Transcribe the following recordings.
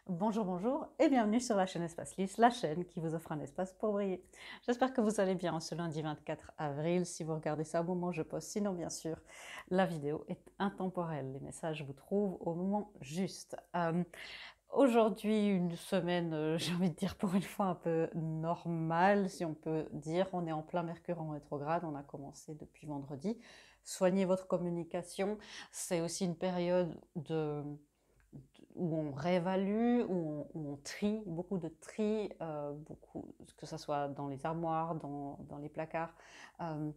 Bonjour, bonjour et bienvenue sur la chaîne Espace Lys, la chaîne qui vous offre un espace pour briller. J'espère que vous allez bien ce lundi 24 avril. Si vous regardez ça au moment où je poste, sinon bien sûr, la vidéo est intemporelle. Les messages vous trouvent au moment juste. Aujourd'hui, une semaine, j'ai envie de dire pour une fois un peu normale, si on peut dire. On est en plein Mercure en rétrograde, on a commencé depuis vendredi. Soignez votre communication. C'est aussi une période où on réévalue, où on trie, beaucoup de tri, que ce soit dans les armoires, dans les placards, euh,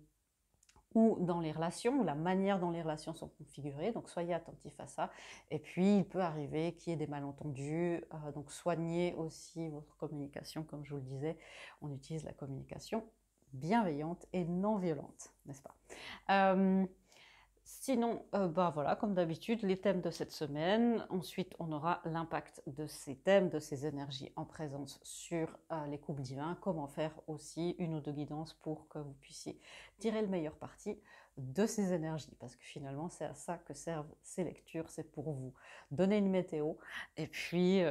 ou dans les relations, la manière dont les relations sont configurées. Donc soyez attentifs à ça. Et puis il peut arriver qu'il y ait des malentendus. Donc soignez aussi votre communication, comme je vous le disais. On utilise la communication bienveillante et non violente, n'est-ce pas? Sinon, bah voilà, comme d'habitude, les thèmes de cette semaine. Ensuite, on aura l'impact de ces thèmes, de ces énergies en présence sur les couples divins. Comment faire aussi une ou deux guidances pour que vous puissiez tirer le meilleur parti de ces énergies. Parce que finalement, c'est à ça que servent ces lectures. C'est pour vous donner une météo. Et puis,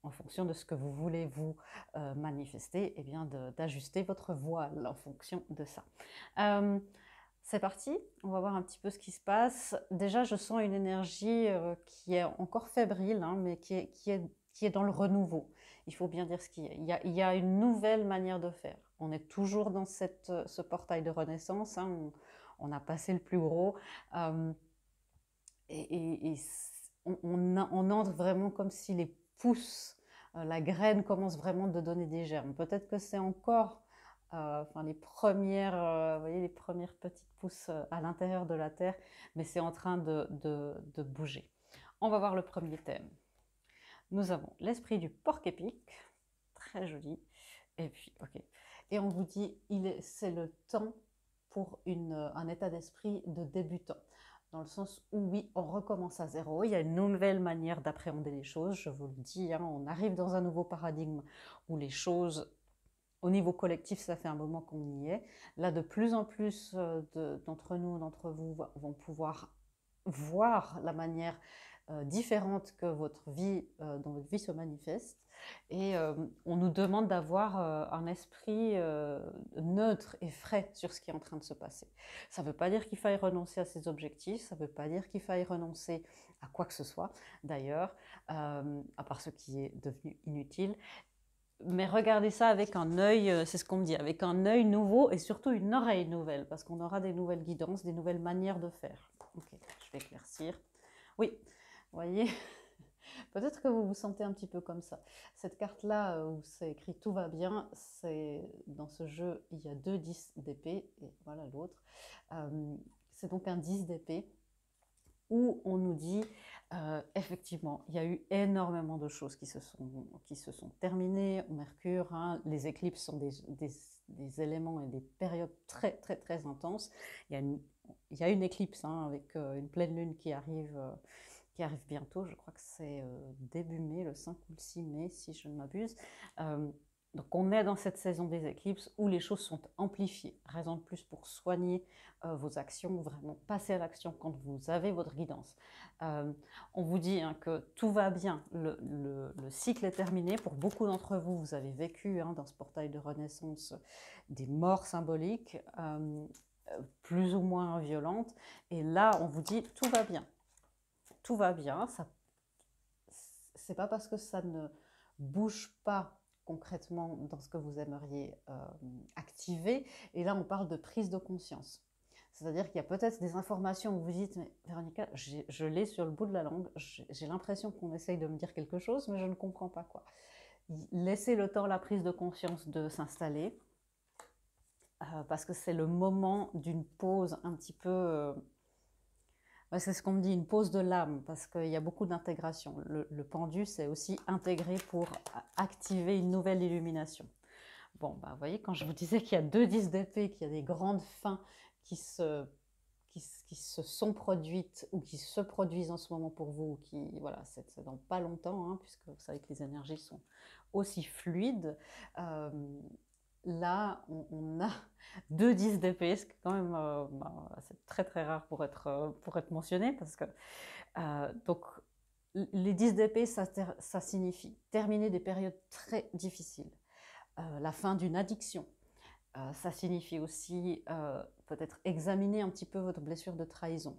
en fonction de ce que vous voulez vous manifester, eh bien d'ajuster votre voile en fonction de ça. C'est parti, on va voir un petit peu ce qui se passe. Déjà, je sens une énergie qui est encore fébrile, hein, mais qui est dans le renouveau. Il faut bien dire ce qu'il y a. Il y a une nouvelle manière de faire. On est toujours dans ce portail de renaissance. Hein, on a passé le plus gros. euh, et on entre vraiment comme si les pousses, la graine commence vraiment de donner des germes. Peut-être que c'est encore enfin, vous voyez, les premières petites pousses à l'intérieur de la terre, mais c'est en train de bouger. On va voir le premier thème. Nous avons l'esprit du porc épic, très joli. Et puis, ok. Et on vous dit, c'est le temps pour un état d'esprit de débutant. Dans le sens où, oui, on recommence à zéro. Il y a une nouvelle manière d'appréhender les choses, je vous le dis. Hein, on arrive dans un nouveau paradigme où les choses, au niveau collectif, ça fait un moment qu'on y est. Là, de plus en plus d'entre nous, d'entre vous, vont pouvoir voir la manière différente que dont votre vie se manifeste. Et on nous demande d'avoir un esprit neutre et frais sur ce qui est en train de se passer. Ça ne veut pas dire qu'il faille renoncer à ses objectifs, ça ne veut pas dire qu'il faille renoncer à quoi que ce soit, d'ailleurs, à part ce qui est devenu inutile. Mais regardez ça avec un œil, c'est ce qu'on me dit, avec un œil nouveau et surtout une oreille nouvelle, parce qu'on aura des nouvelles guidances, des nouvelles manières de faire. Ok, je vais éclaircir. Oui, vous voyez, peut-être que vous vous sentez un petit peu comme ça. Cette carte-là où c'est écrit tout va bien, c'est dans ce jeu, il y a deux 10 d'épée, et voilà l'autre. C'est donc un 10 d'épée où on nous dit effectivement, il y a eu énormément de choses qui se sont terminées. Mercure, hein, les éclipses sont des éléments et des périodes très très très intenses. Il y a une éclipse hein, avec une pleine lune qui arrive bientôt. Je crois que c'est début mai, le 5 ou le 6 mai, si je ne m'abuse. Donc on est dans cette saison des éclipses où les choses sont amplifiées. Raison de plus pour soigner vos actions, vraiment passer à l'action quand vous avez votre guidance. On vous dit hein, que tout va bien, le cycle est terminé. Pour beaucoup d'entre vous, vous avez vécu hein, dans ce portail de renaissance des morts symboliques, plus ou moins violentes. Et là, on vous dit tout va bien. Tout va bien, c'est pas parce que ça ne bouge pas concrètement dans ce que vous aimeriez activer. Et là, on parle de prise de conscience. C'est-à-dire qu'il y a peut-être des informations où vous dites, mais Véronica, je l'ai sur le bout de la langue, j'ai l'impression qu'on essaye de me dire quelque chose, mais je ne comprends pas quoi. Laissez le temps, la prise de conscience de s'installer, parce que c'est le moment d'une pause un petit peu c'est ce qu'on me dit, une pause de l'âme, parce qu'il y a beaucoup d'intégration. Le pendu, c'est aussi intégré pour activer une nouvelle illumination. Bon, bah, vous voyez, quand je vous disais qu'il y a deux 10 d'épée, qu'il y a des grandes fins qui se sont produites ou qui se produisent en ce moment pour vous, voilà, c'est dans pas longtemps, hein, puisque vous savez que les énergies sont aussi fluides. Euh, Là, on a deux 10 d'épée, ce qui est quand même c'est très très rare pour être mentionné parce que donc Les 10 d'épée, ça signifie terminer des périodes très difficiles, la fin d'une addiction. Ça signifie aussi peut-être examiner un petit peu votre blessure de trahison.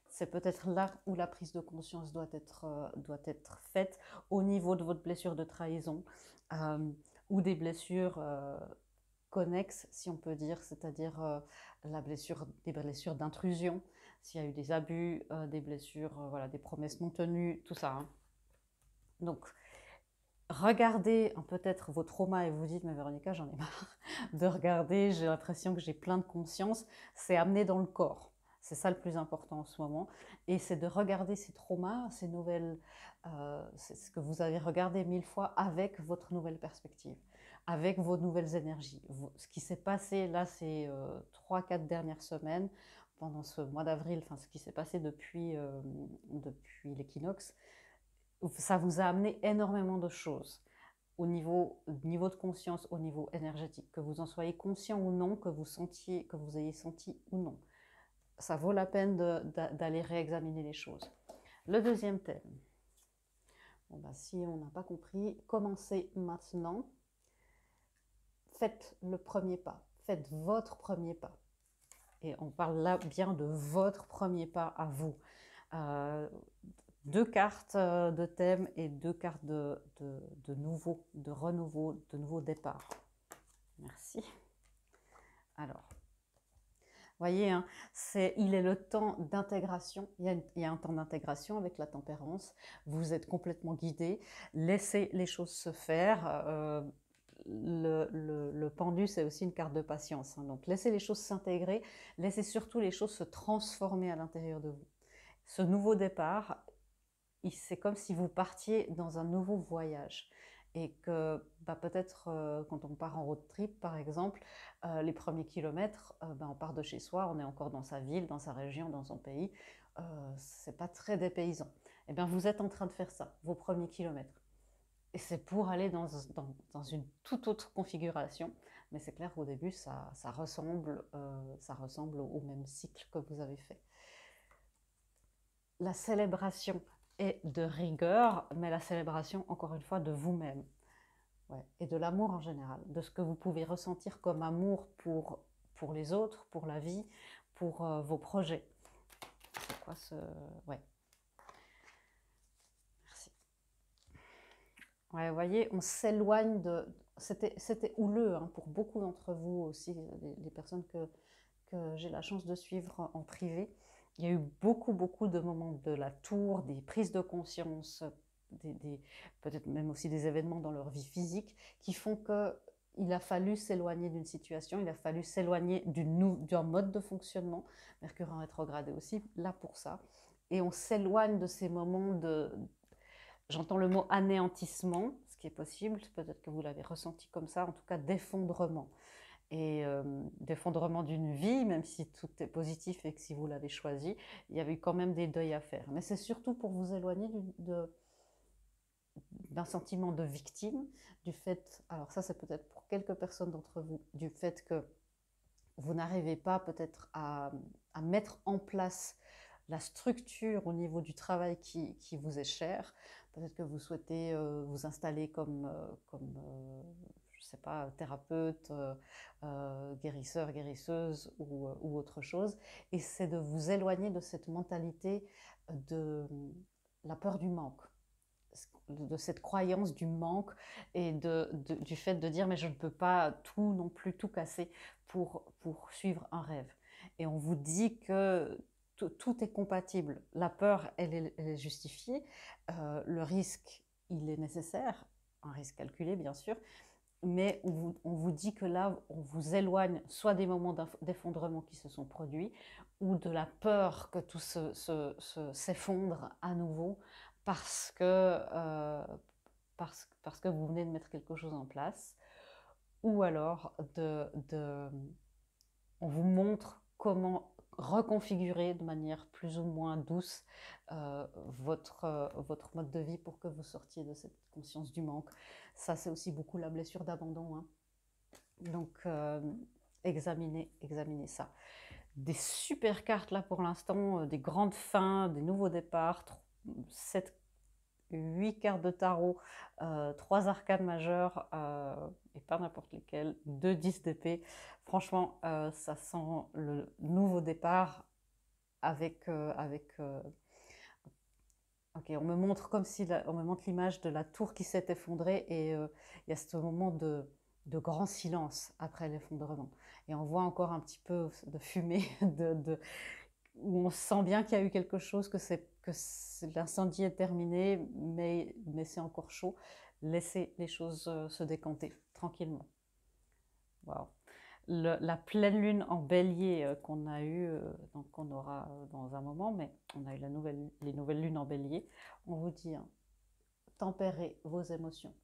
C'est peut-être là où la prise de conscience doit être faite au niveau de votre blessure de trahison ou des blessures connexes, si on peut dire, c'est-à-dire des blessures d'intrusion, s'il y a eu des abus, des blessures, voilà, des promesses non tenues, tout ça. Hein. Donc, regardez peut-être vos traumas et vous dites, mais Véronica, j'en ai marre de regarder, j'ai l'impression que j'ai plein de conscience. C'est amené dans le corps. C'est ça le plus important en ce moment. Et c'est de regarder ces traumas, ces nouvelles, c'est ce que vous avez regardé 1000 fois avec votre nouvelle perspective, avec vos nouvelles énergies. Ce qui s'est passé là, ces 3-4 dernières semaines, pendant ce mois d'avril, enfin ce qui s'est passé depuis l'équinoxe, ça vous a amené énormément de choses au niveau de conscience, au niveau énergétique, que vous en soyez conscient ou non, que vous ayez senti ou non. Ça vaut la peine d'aller réexaminer les choses. Le deuxième thème. Bon ben, si on n'a pas compris, commencez maintenant. Faites le premier pas. Faites votre premier pas. Et on parle là bien de votre premier pas à vous. 2 cartes de thème et 2 cartes de nouveau départ. Merci. Alors, voyez, hein, il est le temps d'intégration. Il y a un temps d'intégration avec la tempérance. Vous êtes complètement guidé. Laissez les choses se faire. Le pendu, c'est aussi une carte de patience. Hein. Donc, laissez les choses s'intégrer. Laissez surtout les choses se transformer à l'intérieur de vous. Ce nouveau départ, c'est comme si vous partiez dans un nouveau voyage. Et que peut-être quand on part en road trip, par exemple, les premiers kilomètres, on part de chez soi, on est encore dans sa ville, dans sa région, dans son pays. C'est pas très dépaysant. Et bien, vous êtes en train de faire ça, vos premiers kilomètres. Et c'est pour aller dans une toute autre configuration. Mais c'est clair qu'au début, ça ressemble au même cycle que vous avez fait. La célébration est de rigueur, mais la célébration, encore une fois, de vous-même. Ouais. Et de l'amour en général, de ce que vous pouvez ressentir comme amour pour les autres, pour la vie, pour vos projets. C'est quoi ce... Ouais. Merci. Ouais, vous voyez, on s'éloigne de... C'était houleux hein, pour beaucoup d'entre vous aussi, les personnes que j'ai la chance de suivre en privé. Il y a eu beaucoup de moments de la tour, des prises de conscience, peut-être même aussi des événements dans leur vie physique qui font qu'il a fallu s'éloigner d'une situation, il a fallu s'éloigner d'un mode de fonctionnement, Mercure en rétrograde aussi là pour ça, et on s'éloigne de ces moments j'entends le mot anéantissement, ce qui est possible, peut-être que vous l'avez ressenti comme ça, en tout cas d'effondrement. Et d'effondrement d'une vie, même si tout est positif et que si vous l'avez choisi, il y avait quand même des deuils à faire. Mais c'est surtout pour vous éloigner d'un sentiment de victime, du fait, alors ça c'est peut-être pour quelques personnes d'entre vous, du fait que vous n'arrivez pas peut-être à mettre en place la structure au niveau du travail qui vous est cher. Peut-être que vous souhaitez vous installer comme je sais pas, thérapeute, guérisseur, guérisseuse ou autre chose. Et c'est de vous éloigner de cette mentalité de la peur du manque, de cette croyance du manque et du fait de dire mais je ne peux pas tout non plus, tout casser pour suivre un rêve. Et on vous dit que tout est compatible. La peur, elle est justifiée. Le risque, il est nécessaire. Un risque calculé, bien sûr. Mais on vous dit que là, on vous éloigne soit des moments d'effondrement qui se sont produits, ou de la peur que tout s'effondre à nouveau parce que vous venez de mettre quelque chose en place. Ou alors, on vous montre comment reconfigurer de manière plus ou moins douce votre mode de vie pour que vous sortiez de cette conscience du manque. Ça, c'est aussi beaucoup la blessure d'abandon. Hein. Donc, examinez ça. Des super cartes là pour l'instant, des grandes fins, des nouveaux départs, 8 cartes de tarot, 3 arcanes majeures, et pas n'importe lesquelles, 2 10 d'épée. Franchement, ça sent le nouveau départ avec... ok, on me montre comme si on me montre l'image de la tour qui s'est effondrée et il y a ce moment de grand silence après l'effondrement. Et on voit encore un petit peu de fumée, où on sent bien qu'il y a eu quelque chose, que l'incendie est terminé, mais c'est encore chaud. Laissez les choses se décanter tranquillement. Waouh. La pleine lune en bélier qu'on a eu, donc qu'on aura dans un moment, mais on a eu les nouvelles lunes en bélier, on vous dit, hein, tempérez vos émotions.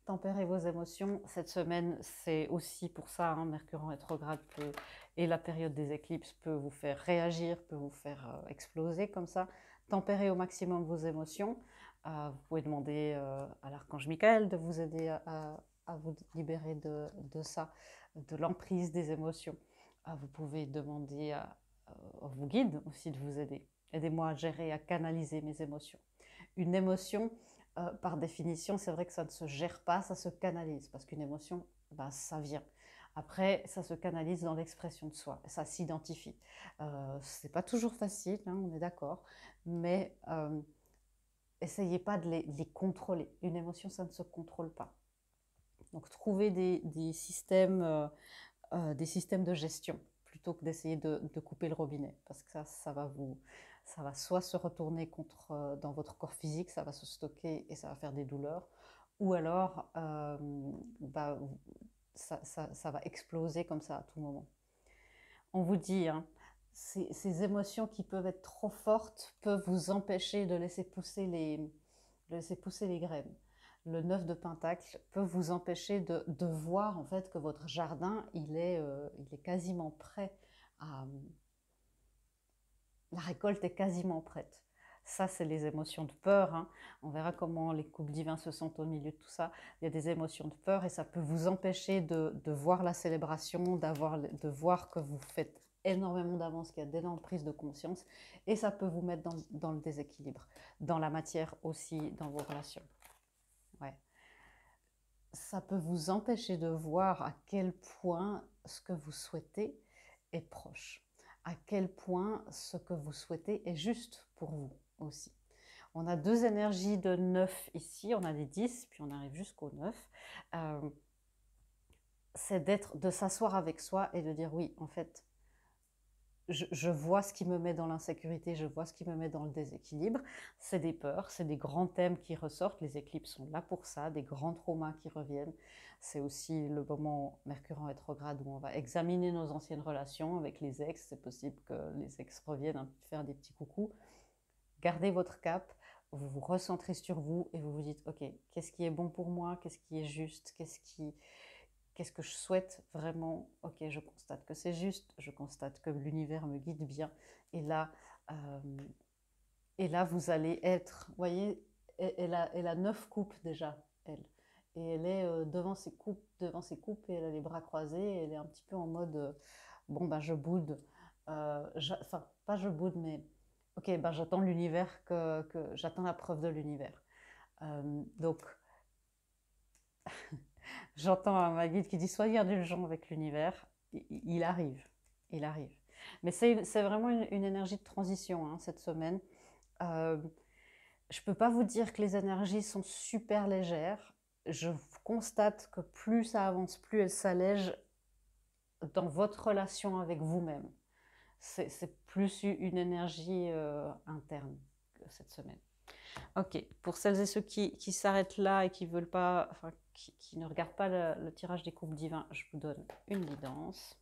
Tempérez vos émotions. Cette semaine, c'est aussi pour ça, hein, Mercure en rétrograde et la période des éclipses peut vous faire réagir, peut vous faire exploser comme ça. Tempérez au maximum vos émotions. Vous pouvez demander à l'archange Michael de vous aider à vous libérer de ça, de l'emprise des émotions. Vous pouvez demander à vos guides aussi de vous aider. Aidez-moi à gérer, à canaliser mes émotions. Une émotion, par définition, c'est vrai que ça ne se gère pas, ça se canalise, parce qu'une émotion, ben, ça vient. Après, ça se canalise dans l'expression de soi, ça s'identifie. C'est pas toujours facile, hein, on est d'accord, mais essayez pas de les contrôler. Une émotion, ça ne se contrôle pas. Donc, trouvez des systèmes de gestion plutôt que d'essayer de couper le robinet, parce que ça va soit se retourner dans votre corps physique, ça va se stocker et ça va faire des douleurs, ou alors bah, ça va exploser comme ça à tout moment. On vous dit, hein, ces émotions qui peuvent être trop fortes peuvent vous empêcher de laisser pousser les graines. Le 9 de Pentacle peut vous empêcher de voir en fait que votre jardin il est quasiment prêt la récolte est quasiment prête. Ça, c'est les émotions de peur, hein. On verra comment les couples divins se sentent au milieu de tout ça. Il y a des émotions de peur et ça peut vous empêcher de voir la célébration, de voir que vous faites énormément d'avance, qu'il y a d'énormes prises de conscience et ça peut vous mettre dans le déséquilibre, dans la matière aussi, dans vos relations. Ouais. Ça peut vous empêcher de voir à quel point ce que vous souhaitez est proche, à quel point ce que vous souhaitez est juste pour vous aussi. On a 2 énergies de 9 ici, on a les 10, puis on arrive jusqu'au 9. C'est de s'asseoir avec soi et de dire oui, en fait, je vois ce qui me met dans l'insécurité, je vois ce qui me met dans le déséquilibre. C'est des peurs, c'est des grands thèmes qui ressortent. Les éclipses sont là pour ça, des grands traumas qui reviennent. C'est aussi le moment Mercure en rétrograde où on va examiner nos anciennes relations avec les ex. C'est possible que les ex reviennent faire des petits coucous. Gardez votre cap, vous vous recentrez sur vous et vous vous dites, ok, qu'est-ce qui est bon pour moi, qu'est-ce qui est juste, qu'est-ce que je souhaite vraiment. Ok, je constate que c'est juste, je constate que l'univers me guide bien. Et là, vous allez être, vous voyez, elle a 9 coupes déjà, elle. Et elle est devant ses coupes, et elle a les bras croisés, et elle est un petit peu en mode, bon, ben je boude. Enfin, pas je boude, mais ok, ben j'attends l'univers, j'attends la preuve de l'univers. Donc, j'entends ma guide qui dit soyez indulgent avec l'univers. Il arrive, il arrive. Mais c'est vraiment une énergie de transition hein, cette semaine. Je ne peux pas vous dire que les énergies sont super légères. Je constate que plus ça avance, plus elles s'allègent dans votre relation avec vous-même. C'est plus une énergie interne cette semaine. Ok, pour celles et ceux qui s'arrêtent là et qui veulent pas, enfin, qui ne regardent pas le tirage des couples divins, je vous donne une guidance.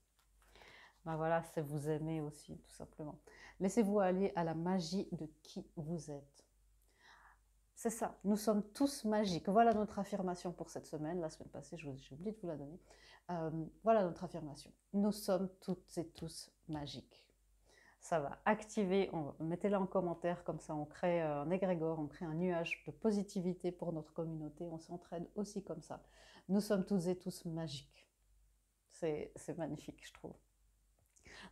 Ben voilà, c'est vous aimer aussi, tout simplement. Laissez-vous aller à la magie de qui vous êtes. C'est ça, nous sommes tous magiques. Voilà notre affirmation pour cette semaine. La semaine passée, j'ai oublié de vous la donner. Voilà notre affirmation. Nous sommes toutes et tous magiques. Ça va activer, mettez-la en commentaire, comme ça on crée un égrégore, on crée un nuage de positivité pour notre communauté, on s'entraide aussi comme ça. Nous sommes toutes et tous magiques. C'est magnifique, je trouve.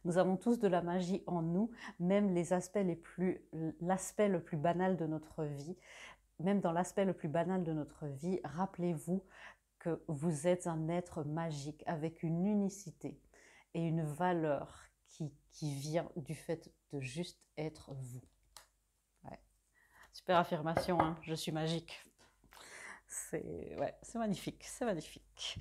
Nous avons tous de la magie en nous, même l'aspect le plus banal de notre vie. même dans l'aspect le plus banal de notre vie, rappelez-vous que vous êtes un être magique avec une unicité et une valeur qui vient du fait de juste être vous. Ouais. Super affirmation, hein, je suis magique. C'est ouais, c'est magnifique, c'est magnifique.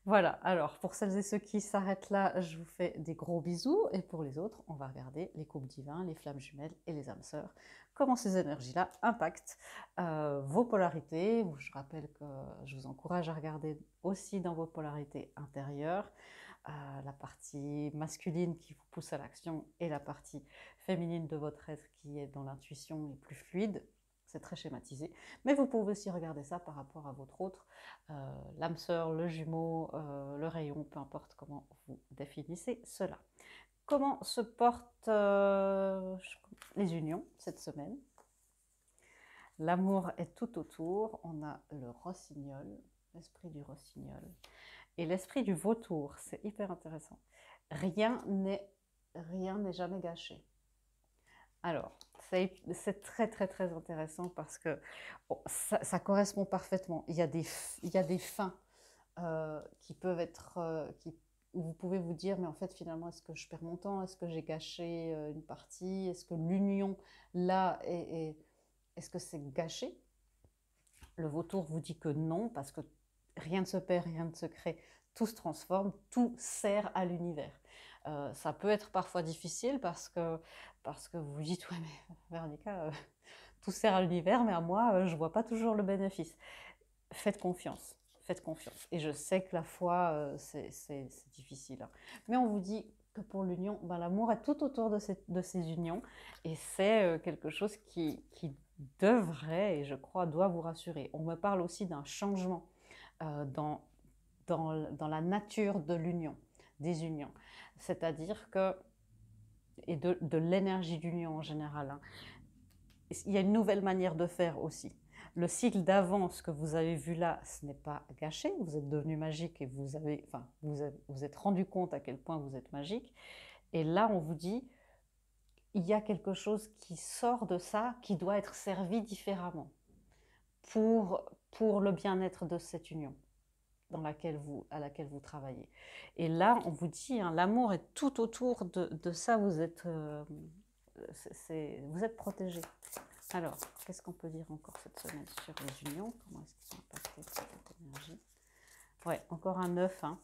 Voilà, alors pour celles et ceux qui s'arrêtent là, je vous fais des gros bisous. Et pour les autres, on va regarder les couples divins, les flammes jumelles et les âmes sœurs. Comment ces énergies-là impactent vos polarités. Je rappelle que je vous encourage à regarder aussi dans vos polarités intérieures. La partie masculine qui vous pousse à l'action et la partie féminine de votre être qui est dans l'intuition et plus fluide. C'est très schématisé, mais vous pouvez aussi regarder ça par rapport à votre autre, l'âme sœur, le jumeau, le rayon, peu importe comment vous définissez cela. Comment se portent les unions cette semaine? L'amour est tout autour, on a le rossignol, l'esprit du rossignol, et l'esprit du vautour, c'est hyper intéressant. Rien n'est jamais gâché. Alors, c'est très très très intéressant parce que bon, ça correspond parfaitement. Il y a des fins qui peuvent être, où vous pouvez vous dire, mais en fait finalement, est-ce que je perds mon temps? Est-ce que j'ai gâché une partie? Est-ce que l'union là, est-ce que c'est gâché? Le vautour vous dit que non, parce que rien ne se perd, rien ne se crée, tout se transforme, tout sert à l'univers. Ça peut être parfois difficile parce que vous vous dites, ouais mais Véronica, tout sert à l'univers, mais à moi, je ne vois pas toujours le bénéfice. Faites confiance, faites confiance. Et je sais que la foi, c'est difficile. Hein. Mais on vous dit que pour l'union, ben, l'amour est tout autour de ces unions, et c'est quelque chose qui devrait, et je crois, doit vous rassurer. On me parle aussi d'un changement dans la nature de l'union, des unions. C'est-à-dire que, et de l'énergie d'union en général, hein, il y a une nouvelle manière de faire aussi. Le cycle d'avance que vous avez vu là, ce n'est pas gâché, vous êtes devenu magique et vous êtes rendu compte à quel point vous êtes magique. Et là, on vous dit, il y a quelque chose qui sort de ça, qui doit être servi différemment pour le bien-être de cette union à laquelle vous travaillez. Et là, on vous dit, hein, l'amour est tout autour de ça, vous êtes protégé. Alors, qu'est-ce qu'on peut dire encore cette semaine sur les unions? Comment est-ce qu'ils sont impactés par cette énergie? Ouais, encore un 9. Hein.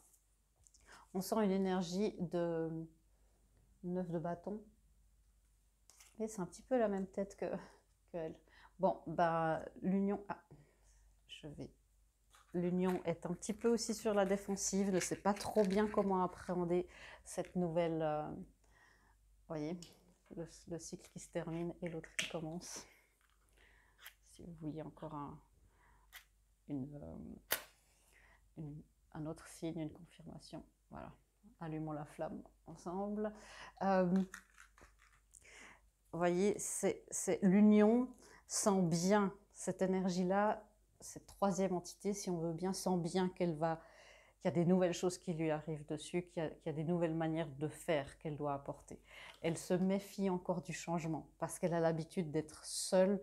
On sent une énergie de 9 de bâton. Et c'est un petit peu la même tête que elle. Bon, bah, l'union... Ah, L'union est un petit peu aussi sur la défensive, ne sait pas trop bien comment appréhender cette nouvelle... voyez, le cycle qui se termine et l'autre qui commence. Si vous voyez encore un autre signe, une confirmation. Voilà, allumons la flamme ensemble. Vous voyez, c'est l'union sent bien cette énergie-là, cette troisième entité, si on veut bien, sent bien qu'il y a des nouvelles choses qui lui arrivent dessus, qu'il y a des nouvelles manières de faire qu'elle doit apporter. Elle se méfie encore du changement parce qu'elle a l'habitude d'être seule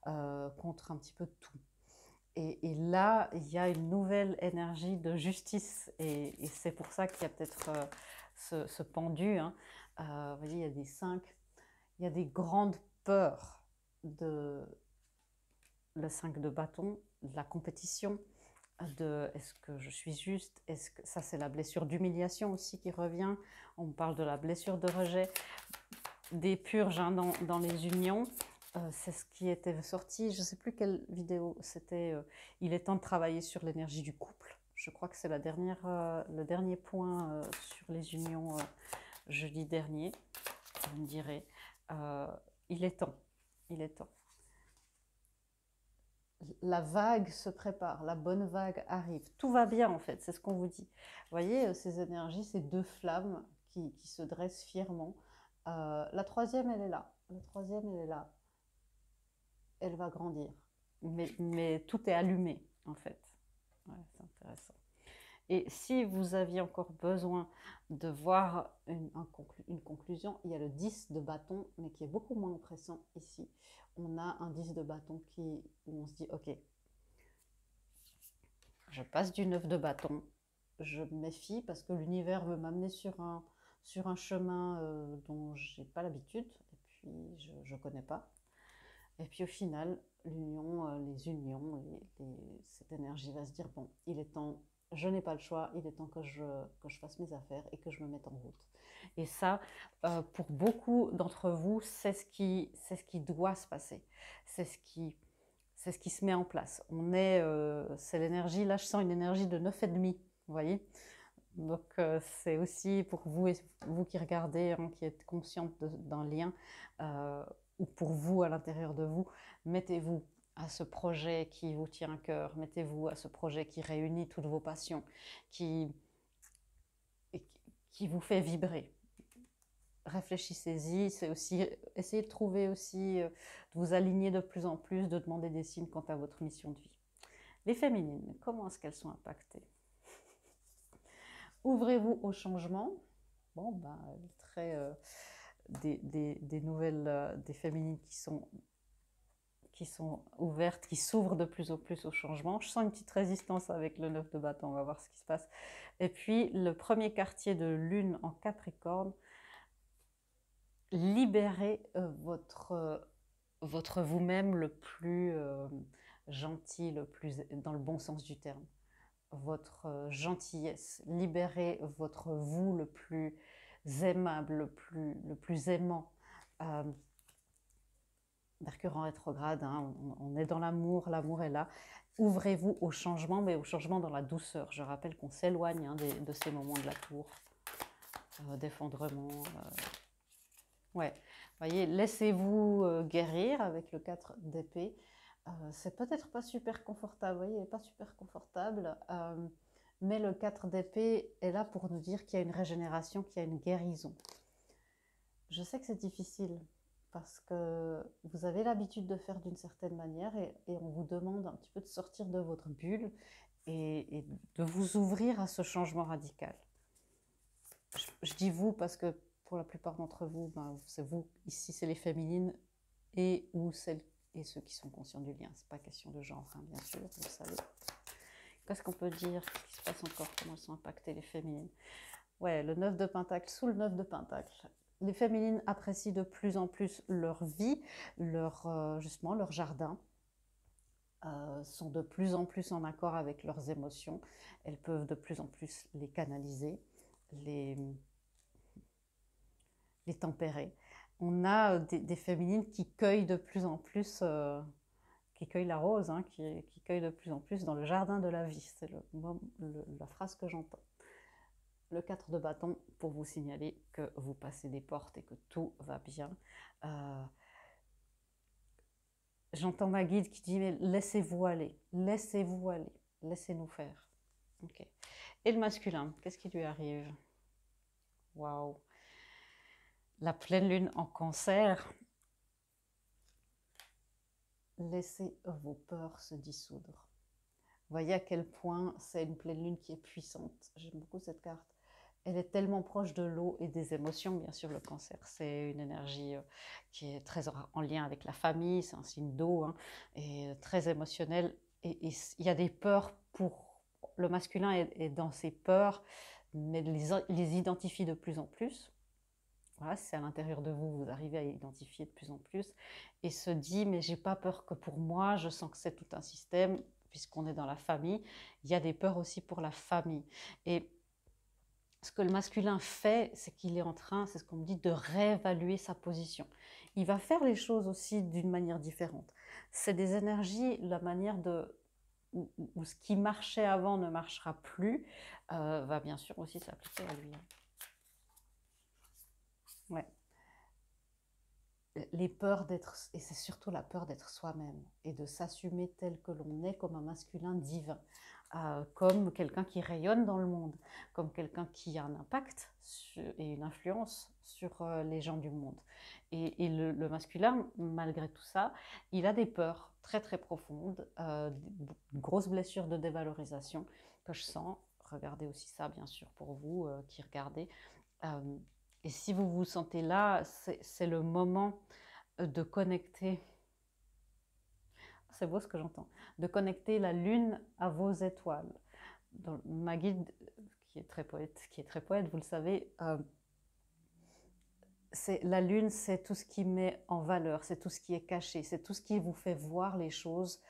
contre un petit peu tout. Et là, il y a une nouvelle énergie de justice et c'est pour ça qu'il y a peut-être ce pendu. Hein. Vous voyez, il y a des 5, il y a des grandes peurs le 5 de bâton, de la compétition, de est-ce que je suis juste, est-ce que ça c'est la blessure d'humiliation aussi qui revient, on parle de la blessure de rejet, des purges hein, dans les unions. C'est ce qui était sorti, je ne sais plus quelle vidéo, c'était il est temps de travailler sur l'énergie du couple. Je crois que c'est le dernier point sur les unions jeudi dernier, vous me direz. Il est temps, il est temps. La vague se prépare, la bonne vague arrive. Tout va bien en fait, c'est ce qu'on vous dit. Vous voyez, ces énergies, ces deux flammes qui se dressent fièrement. La troisième, elle est là. La troisième, elle est là. Elle va grandir. Mais tout est allumé en fait. Ouais, c'est intéressant. Et si vous aviez encore besoin de voir une conclusion, il y a le 10 de bâton, mais qui est beaucoup moins oppressant ici. On a un 10 de bâton où on se dit, ok, je passe du 9 de bâton, je me méfie parce que l'univers veut m'amener sur un chemin dont je n'ai pas l'habitude, et puis je ne connais pas. Et puis au final, l'union, les unions, cette énergie va se dire, bon, il est temps, je n'ai pas le choix, il est temps que je fasse mes affaires et que je me mette en route. Et ça, pour beaucoup d'entre vous, c'est ce qui doit se passer. C'est ce qui se met en place. C'est l'énergie, là je sens une énergie de 9,5, vous voyez. Donc c'est aussi pour vous, vous qui regardez, hein, qui êtes consciente d'un lien, ou pour vous à l'intérieur de vous, mettez-vous à ce projet qui vous tient à cœur, mettez-vous à ce projet qui réunit toutes vos passions, qui vous fait vibrer. Réfléchissez-y, c'est aussi essayez de trouver aussi, de vous aligner de plus en plus, de demander des signes quant à votre mission de vie. Les féminines, comment est-ce qu'elles sont impactées? Ouvrez-vous au changement. Bon, ben, des nouvelles, des féminines qui sont ouvertes, qui s'ouvrent de plus en plus au changement. Je sens une petite résistance avec le 9 de bâton, on va voir ce qui se passe. Et puis, le premier quartier de lune en Capricorne, libérez votre vous-même le plus gentil, dans le bon sens du terme. Votre gentillesse, libérez votre vous le plus aimable, le plus aimant. Mercure en rétrograde, hein, on est dans l'amour est là. Ouvrez-vous au changement, mais au changement dans la douceur. Je rappelle qu'on s'éloigne, hein, de ces moments de la tour, d'effondrement. Ouais, voyez, laissez-vous guérir avec le 4 d'épée. C'est peut-être pas super confortable, vous voyez, pas super confortable, mais le 4 d'épée est là pour nous dire qu'il y a une régénération, qu'il y a une guérison. Je sais que c'est difficile parce que vous avez l'habitude de faire d'une certaine manière et on vous demande un petit peu de sortir de votre bulle et de vous ouvrir à ce changement radical. Je dis vous parce que pour la plupart d'entre vous, ben, c'est vous, ici c'est les féminines et ou celles et ceux qui sont conscients du lien. C'est pas question de genre, hein, bien sûr, vous le savez. Qu'est-ce qu'on peut dire? Qu'est-ce qui se passe encore? Comment elles sont impactées, les féminines? Ouais, le 9 de Pentacle, sous le 9 de Pentacle. Les féminines apprécient de plus en plus leur vie, justement leur jardin, sont de plus en plus en accord avec leurs émotions. Elles peuvent de plus en plus les canaliser, les tempérer. On a des féminines qui cueillent de plus en plus, qui cueillent la rose, hein, qui cueillent de plus en plus dans le jardin de la vie. C'est la phrase que j'entends. Le 4 de bâton pour vous signaler que vous passez des portes et que tout va bien. J'entends ma guide qui dit, mais laissez-vous aller, laissez-nous faire. Okay. Et le masculin, qu'est-ce qui lui arrive? Waouh! La pleine lune en Cancer. Laissez vos peurs se dissoudre. Voyez à quel point c'est une pleine lune qui est puissante. J'aime beaucoup cette carte. Elle est tellement proche de l'eau et des émotions, bien sûr, le Cancer. C'est une énergie qui est très en lien avec la famille, c'est un signe d'eau, hein, et très émotionnel. Et il y a des peurs pour... Le masculin est dans ses peurs, mais les identifie de plus en plus. Voilà, c'est à l'intérieur de vous, vous arrivez à identifier de plus en plus et se dit, mais j'ai pas peur que pour moi, je sens que c'est tout un système, puisqu'on est dans la famille, il y a des peurs aussi pour la famille. Et ce que le masculin fait, c'est qu'il est en train, c'est ce qu'on me dit, de réévaluer sa position. Il va faire les choses aussi d'une manière différente. C'est des énergies, la manière où ce qui marchait avant ne marchera plus, va bien sûr aussi s'appliquer à lui. Ouais. Les peurs d'être, et c'est surtout la peur d'être soi-même et de s'assumer tel que l'on est comme un masculin divin, comme quelqu'un qui rayonne dans le monde, comme quelqu'un qui a un impact et une influence sur les gens du monde. Et le masculin, malgré tout ça, il a des peurs très très profondes, une grosse blessure de dévalorisation que je sens. regardez aussi ça, bien sûr, pour vous qui regardez. Et si vous vous sentez là, c'est le moment de connecter, c'est beau ce que j'entends, de connecter la lune à vos étoiles. Dans ma guide, qui est très poète, vous le savez, la lune, c'est tout ce qui met en valeur, c'est tout ce qui est caché, c'est tout ce qui vous fait voir les choses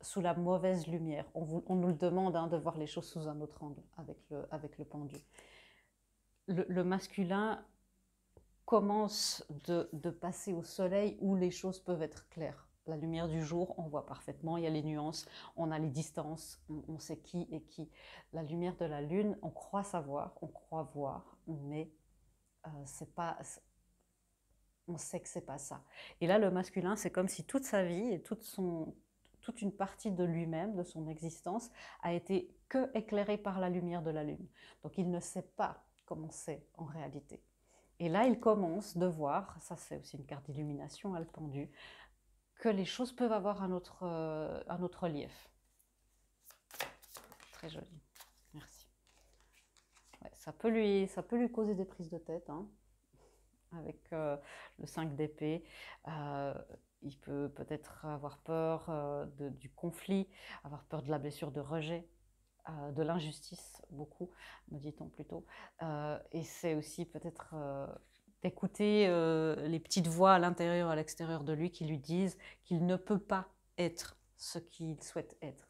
sous la mauvaise lumière. On nous le demande de voir les choses sous un autre angle avec le pendu. Le masculin commence de passer au soleil où les choses peuvent être claires. La lumière du jour, on voit parfaitement, il y a les nuances, on a les distances, on sait qui est qui. La lumière de la lune, on croit savoir, on croit voir, mais c'est pas, on sait que c'est pas ça. Et là, le masculin, c'est comme si toute sa vie et toute une partie de lui-même, de son existence, a été que éclairée par la lumière de la lune. Donc il ne sait pas comment c'est en réalité. Et là, il commence de voir, ça c'est aussi une carte d'illumination, le pendu, que les choses peuvent avoir un autre relief. Très joli, merci. Ouais, ça peut lui causer des prises de tête, hein, avec le 5 d'épée. Il peut peut-être avoir peur du conflit, avoir peur de la blessure de rejet, de l'injustice, beaucoup, me dit-on plutôt. Et c'est aussi peut-être d'écouter les petites voix à l'intérieur, à l'extérieur de lui qui lui disent qu'il ne peut pas être ce qu'il souhaite être.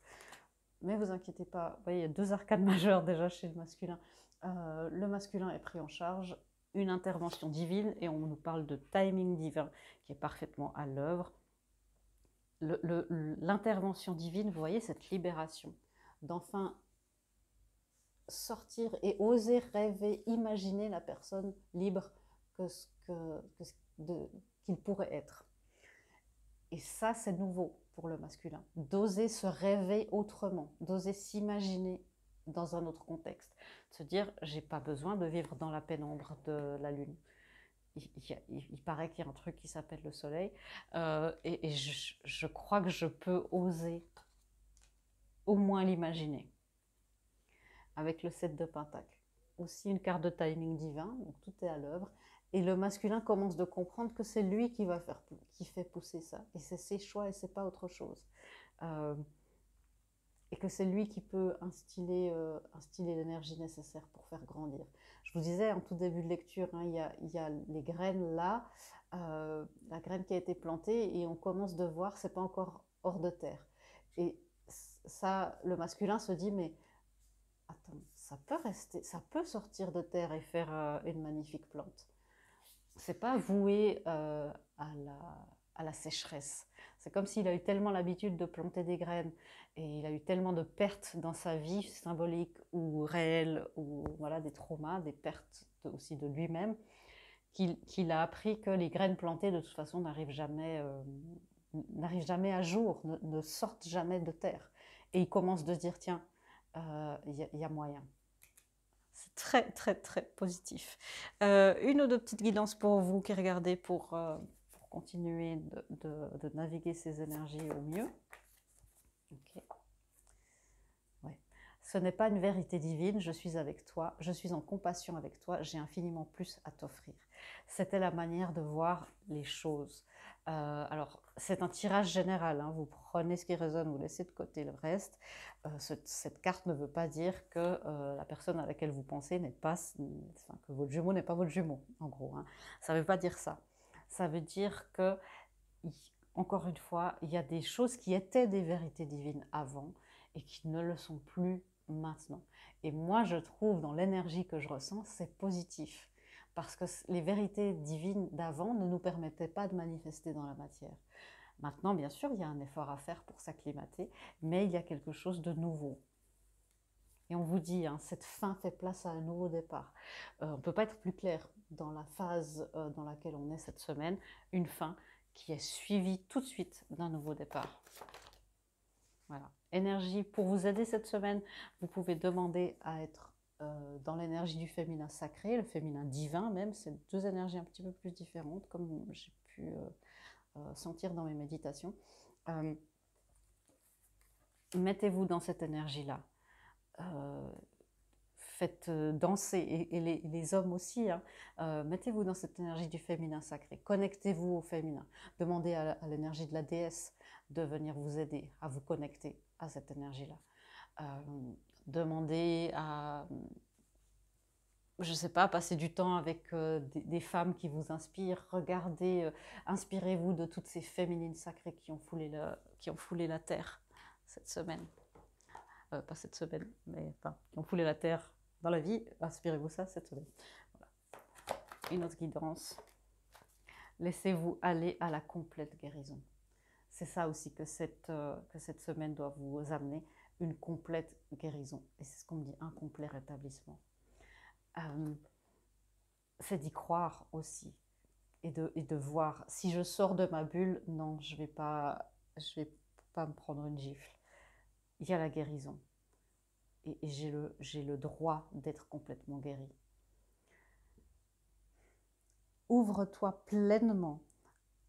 Mais vous inquiétez pas, vous voyez, il y a 2 arcanes majeures déjà chez le masculin. Le masculin est pris en charge, une intervention divine, et on nous parle de timing divin qui est parfaitement à l'œuvre. L'intervention divine, vous voyez, cette libération, d'enfin sortir et oser rêver, imaginer la personne libre qu'il pourrait être. Et ça, c'est nouveau pour le masculin. D'oser se rêver autrement, d'oser s'imaginer dans un autre contexte. De se dire, j'ai pas besoin de vivre dans la pénombre de la lune. Il paraît qu'il y a un truc qui s'appelle le soleil. Et je crois que je peux oser au moins l'imaginer. Avec le 7 de Pentacle. Aussi une carte de timing divin, donc tout est à l'œuvre. Et le masculin commence de comprendre que c'est lui qui fait pousser ça. Et c'est ses choix et c'est pas autre chose. Et que c'est lui qui peut instiller l'énergie nécessaire pour faire grandir. Je vous disais en tout début de lecture, hein, il y a les graines là, la graine qui a été plantée et on commence de voir, c'est pas encore hors de terre. Et ça, le masculin se dit, mais attends, ça peut rester, ça peut sortir de terre et faire une magnifique plante. C'est pas voué à la sécheresse. C'est comme s'il a eu tellement l'habitude de planter des graines et il a eu tellement de pertes dans sa vie, symboliques ou réelles, ou voilà, des traumas, des pertes aussi de lui-même, qu'il a appris que les graines plantées de toute façon n'arrivent jamais à jour, ne sortent jamais de terre. Et il commence de se dire, tiens, y a moyen. C'est très, très, très positif. Une ou deux petites guidances pour vous qui regardez pour continuer de naviguer ces énergies au mieux. Okay. Ouais. Ce n'est pas une vérité divine, je suis avec toi, je suis en compassion avec toi, j'ai infiniment plus à t'offrir. C'était la manière de voir les choses. Alors, c'est un tirage général, hein. Vous prenez ce qui résonne, vous laissez de côté le reste. Cette carte ne veut pas dire que la personne à laquelle vous pensez n'est pas, enfin, que votre jumeau n'est pas votre jumeau, en gros, hein. Ça ne veut pas dire ça. Ça veut dire que, encore une fois, il y a des choses qui étaient des vérités divines avant et qui ne le sont plus maintenant. Et moi, je trouve dans l'énergie que je ressens, c'est positif. Parce que les vérités divines d'avant ne nous permettaient pas de manifester dans la matière. Maintenant, bien sûr, il y a un effort à faire pour s'acclimater, mais il y a quelque chose de nouveau. Et on vous dit, hein, cette fin fait place à un nouveau départ. On ne peut pas être plus clair dans la phase dans laquelle on est cette semaine, une fin qui est suivie tout de suite d'un nouveau départ. Voilà. Énergie, pour vous aider cette semaine, vous pouvez demander à être dans l'énergie du féminin sacré, le féminin divin même, c'est 2 énergies un petit peu plus différentes, comme j'ai pu sentir dans mes méditations. Mettez-vous dans cette énergie-là. faites danser, et les hommes aussi, hein. Mettez-vous dans cette énergie du féminin sacré, connectez-vous au féminin, demandez à l'énergie de la déesse de venir vous aider à vous connecter à cette énergie-là. Demandez à, je ne sais pas, passer du temps avec des femmes qui vous inspirent, regardez, inspirez-vous de toutes ces féminines sacrées qui ont foulé la terre cette semaine. Pas cette semaine, mais enfin, qui ont foulé la terre dans la vie, inspirez-vous ça cette semaine. Voilà. Une autre guidance. Laissez-vous aller à la complète guérison. C'est ça aussi que cette semaine doit vous amener, une complète guérison. Et c'est ce qu'on me dit, un complet rétablissement. C'est d'y croire aussi et de voir. Si je sors de ma bulle, non, je vais pas me prendre une gifle. Il y a la guérison. Et j'ai le droit d'être complètement guéri. Ouvre-toi pleinement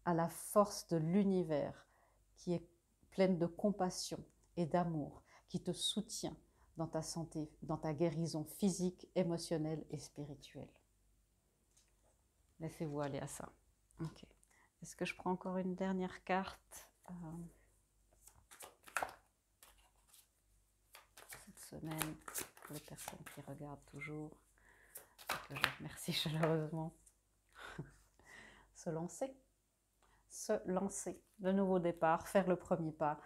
à la force de l'univers qui est pleine de compassion et d'amour, qui te soutient dans ta santé, dans ta guérison physique, émotionnelle et spirituelle. Laissez-vous aller à ça. Ok. Est-ce que je prends encore une dernière carte cette semaine pour les personnes qui regardent toujours, et que je remercie chaleureusement. Se lancer. Se lancer, le nouveau départ, faire le premier pas.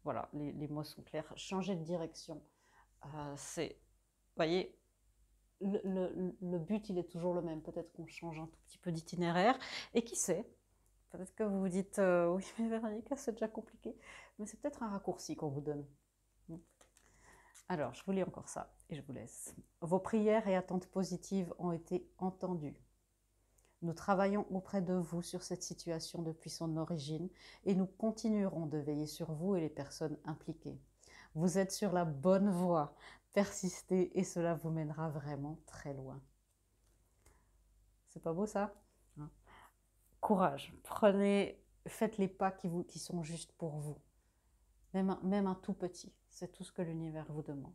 Voilà, les mots sont clairs. Changer de direction. C'est, vous voyez, le but, il est toujours le même. Peut-être qu'on change un tout petit peu d'itinéraire. Et qui sait, peut-être que vous vous dites, oui, mais Véronique, c'est déjà compliqué. Mais c'est peut-être un raccourci qu'on vous donne. Alors, je vous lis encore ça et je vous laisse. Vos prières et attentes positives ont été entendues. Nous travaillons auprès de vous sur cette situation depuis son origine et nous continuerons de veiller sur vous et les personnes impliquées. Vous êtes sur la bonne voie. Persistez et cela vous mènera vraiment très loin. C'est pas beau ça? Courage. Faites les pas qui sont justes pour vous. Même un tout petit. C'est tout ce que l'univers vous demande.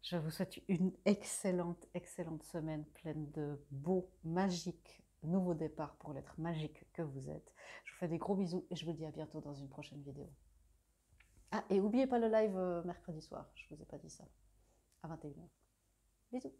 Je vous souhaite une excellente, excellente semaine pleine de beaux, magiques, nouveaux départs pour l'être magique que vous êtes. Je vous fais des gros bisous et je vous dis à bientôt dans une prochaine vidéo. Ah, et n'oubliez pas le live mercredi soir, je ne vous ai pas dit ça, à 21h. Bisous.